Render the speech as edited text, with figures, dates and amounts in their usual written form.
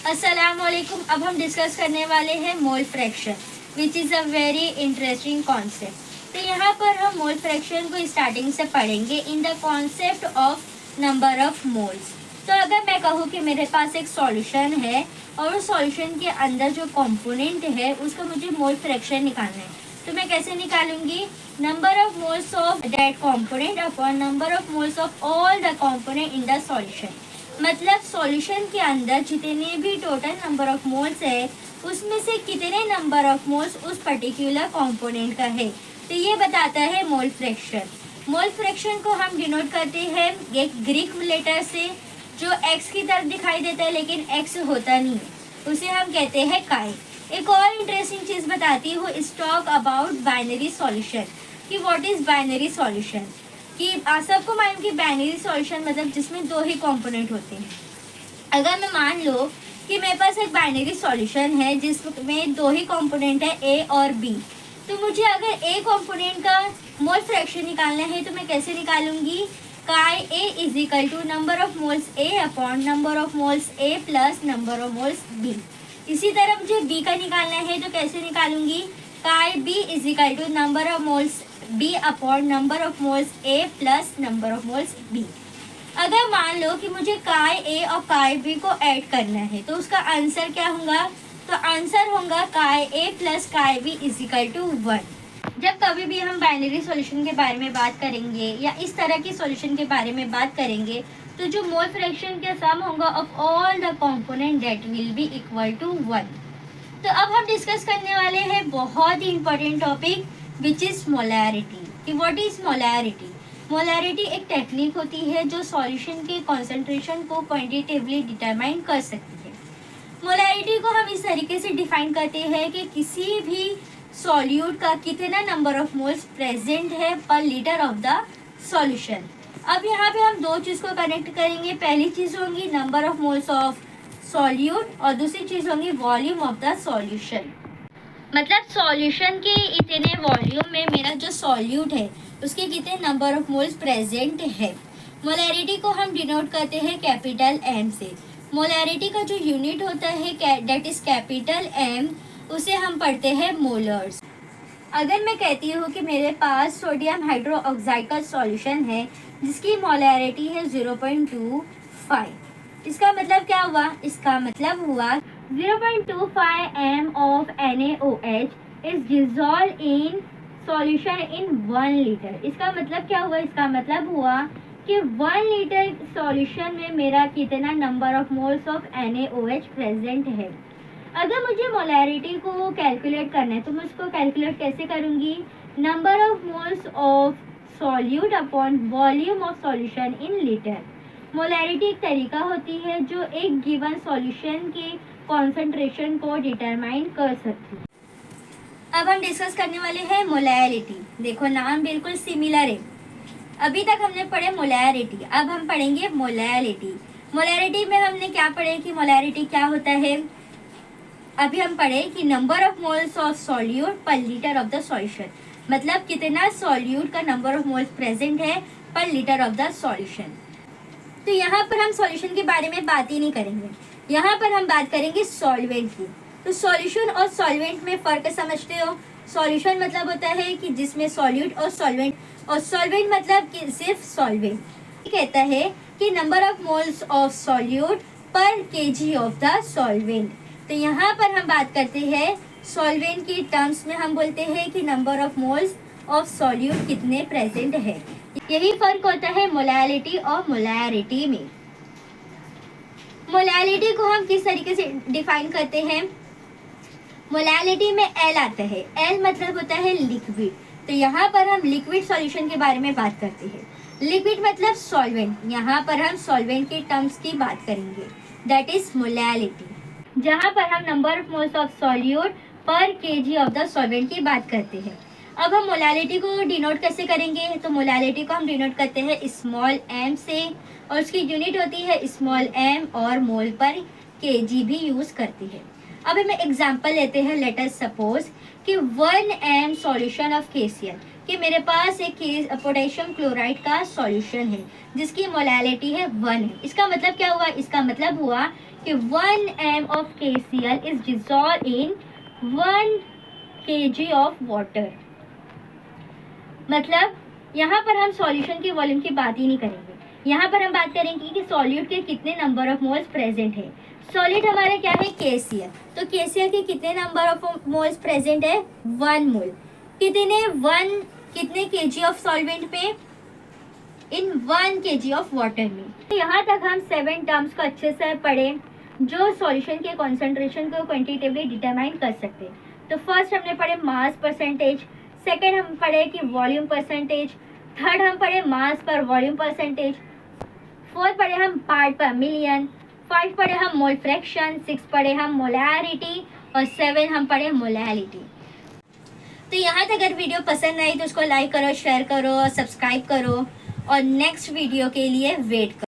अस्सलामुअलैकुम। अब हम डिस्कस करने वाले हैं mole fraction, which is a very interesting concept. तो यहाँ पर हम मोल फ्रैक्शन को स्टार्टिंग से पढ़ेंगे in the concept of number of moles. तो अगर मैं कहूँ कि मेरे पास एक सॉल्यूशन है और उस सॉल्यूशन के अंदर जो कंपोनेंट है उसका मुझे मोल फ्रैक्शन निकालना है, तो मैं कैसे निकालूंगी? Number of moles of that component upon number of moles of all the component in the solution. मतलब सॉल्यूशन के अंदर जितने भी टोटल नंबर ऑफ मोल्स है उसमें से कितने नंबर ऑफ मोल्स उस पर्टिकुलर कंपोनेंट का है, तो ये बताता है मोल फ्रैक्शन। मोल फ्रैक्शन को हम डिनोट करते हैं एक ग्रीक लेटर से जो एक्स की तरफ दिखाई देता है लेकिन एक्स होता नहीं है, उसे हम कहते हैं काई। एक और इंटरेस्टिंग चीज़ बताती हूँ, इस टॉक अबाउट बाइनरी सॉल्यूशन कि व्हाट इज़ बाइनरी सॉल्यूशन। कि सबको मालूम कि बाइनरी सॉल्यूशन मतलब जिसमें दो ही कंपोनेंट होते हैं। अगर मैं मान लो कि मेरे पास एक बाइनरी सॉल्यूशन है जिसमें दो ही कंपोनेंट है ए और बी, तो मुझे अगर ए कंपोनेंट का मोल फ्रैक्शन निकालना है तो मैं कैसे निकालूंगी? Chi A is equal to number of moles A upon number of moles A plus number of moles B. इसी तरह मुझे बी का निकालना है तो कैसे निकालूंगी? Chi B is equal to number of moles B upon number of moles A plus number of moles B. अगर मान लो कि मुझे काई ए और काई बी को ऐड करना है तो उसका आंसर क्या होगा? तो आंसर होगा chi A plus chi B is equal to 1। जब कभी भी हम बाइनरी सॉल्यूशन के बारे में बात करेंगे या इस तरह की सॉल्यूशन के बारे में बात करेंगे तो जो मोल फ्रैक्शन का सम होगा of all the component that will be equal to 1। तो अब हम डिस्कस करने वाले हैं बहुत ही important topic which is molarity. कि व्हाट इज़ मोलैरिटी? मोलैरिटी एक टेक्निक होती है जो सॉल्यूशन के कॉन्सेंट्रेशन को क्वांटिटेटिवली डिटरमाइन कर सकती है। मोलैरिटी को हम इस तरीके से डिफाइन करते हैं कि किसी भी सॉल्यूट का कितना नंबर ऑफ मोल्स प्रेजेंट है पर लीटर ऑफ द सॉल्यूशन। अब यहाँ पे हम दो चीज़ को कनेक्ट करेंगे। पहली चीज़ होगी number of moles of solute और दूसरी चीज़ होगी वॉल्यूम ऑफ द सॉल्यूशन। मतलब सॉल्यूशन के इतने वॉल्यूम में मेरा जो सॉल्यूट है उसके कितने नंबर ऑफ मोल्स प्रेजेंट है। मोलैरिटी को हम डिनोट करते हैं कैपिटल एम से। मोलैरिटी का जो यूनिट होता है दैट इज कैपिटल एम, उसे हम पढ़ते हैं मोलर्स। अगर मैं कहती हूँ कि मेरे पास सोडियम हाइड्रोक्साइड का सॉल्यूशन है जिसकी मोलैरिटी है 0.25, इसका मतलब क्या हुआ? इसका मतलब हुआ 0.25 m of NaOH is dissolved in solution in 1 liter। इसका मतलब क्या हुआ? इसका मतलब हुआ कि 1 लीटर सॉल्यूशन में मेरा कितना number of moles of NaOH present है। अगर मुझे मोलैरिटी को कैलकुलेट करना है तो मैं उसको कैलकुलेट कैसे करूँगी? Number of moles of solute upon volume of solution in litre. Molarity एक तरीका होती है जो एक गिवन सॉल्यूशन के कॉन्सेंट्रेशन को डिटरमाइन कर सकती है। अब हम डिस्कस करने वाले हैं मोलैरिटी। देखो नाम बिल्कुल सिमिलर है। अभी तक हमने पढ़े मोलैरिटी, अब हम पढ़ेंगे मोलैरिटी। मोलैरिटी में हमने क्या पढ़े कि मोलैरिटी क्या होता है? अभी हम पढ़े कि number of moles of solute पर लीटर ऑफ द सॉल्यूशन, मतलब कितना सॉल्यूट का नंबर ऑफ मोल्स प्रेजेंट है पर लीटर ऑफ द सॉल्यूशन। तो यहाँ पर हम सॉल्यूशन के बारे में बात ही नहीं करेंगे, यहाँ पर हम बात करेंगे सॉल्वेंट की। तो सॉल्यूशन और सॉल्वेंट में फ़र्क समझते हो? सॉल्यूशन मतलब होता है कि जिसमें सॉल्यूट और सॉल्वेंट मतलब कि सिर्फ सॉल्वेंट। कहता है कि number of moles of solute पर केजी ऑफ द सॉल्वेंट। तो यहाँ पर हम बात करते हैं सॉल्वेंट की टर्म्स में, हम बोलते हैं कि number of moles of solute कितने प्रेजेंट है। यही फर्क होता है मोलैरिटी और मोलैरिटी में। मोलैरिटी को हम किस तरीके से डिफाइन करते हैं? मोलैरिटी में एल आता है। एल मतलब होता है लिक्विड। तो यहाँ पर हम लिक्विड सॉल्यूशन के बारे में बात करते हैं। लिक्विड मतलब सॉल्वेंट, यहाँ पर हम सॉल्वेंट के टर्म्स की बात करेंगे, दैट इज मोलैरिटी। जहाँ पर हम number of moles of solute पर केजी ऑफ द सॉल्वेंट की बात करते हैं। अब हम मोलैरिटी को डिनोट कैसे करेंगे? तो मोलैरिटी को हम डिनोट करते हैं स्मॉल m से और उसकी यूनिट होती है स्मॉल m और मोल पर kg भी यूज़ करती है। अब हम एग्जांपल लेते हैं। लेट अस सपोज कि 1 m सॉल्यूशन ऑफ KCl, कि मेरे पास एक पोटेशियम क्लोराइड का सॉल्यूशन है जिसकी मोलैरिटी है 1 है। इसका मतलब क्या हुआ? इसका मतलब हुआ कि 1 m of KCl is dissolved in 1 kg of water। मतलब यहाँ पर हम सॉल्यूशन के वॉल्यूम की बात ही नहीं करेंगे, यहाँ पर हम बात करेंगे कि सॉल्यूट के कितने नंबर ऑफ मोल्स प्रेजेंट है। सॉलिड हमारा क्या है, KCl, तो KCl के कितने नंबर ऑफ मोल्स प्रेजेंट है, 1 मोल। कितने kg ऑफ सॉल्वेंट पे, इन 1 kg ऑफ वाटर में। तो यहाँ तक हम 7 टर्म्स को अच्छे से पढ़े जो सॉल्यूशन के कॉन्सेंट्रेशन को क्वांटिटेटिवली डिटरमाइन कर सकते हैं। तो फर्स्ट हमने पढ़े मास परसेंटेज, सेकेंड हम पढ़े कि वॉल्यूम परसेंटेज, थर्ड हम पढ़े मास पर वॉल्यूम परसेंटेज, फोर्थ पढ़े हम पार्ट पर मिलियन, 5 पढ़े हम मोल फ्रैक्शन, 6 पढ़े हम मोलैरिटी और 7 हम पढ़े मोलैलिटी। तो यहाँ तक अगर वीडियो पसंद आई तो उसको लाइक करो, शेयर करो और सब्सक्राइब करो और नेक्स्ट वीडियो के लिए वेट करो।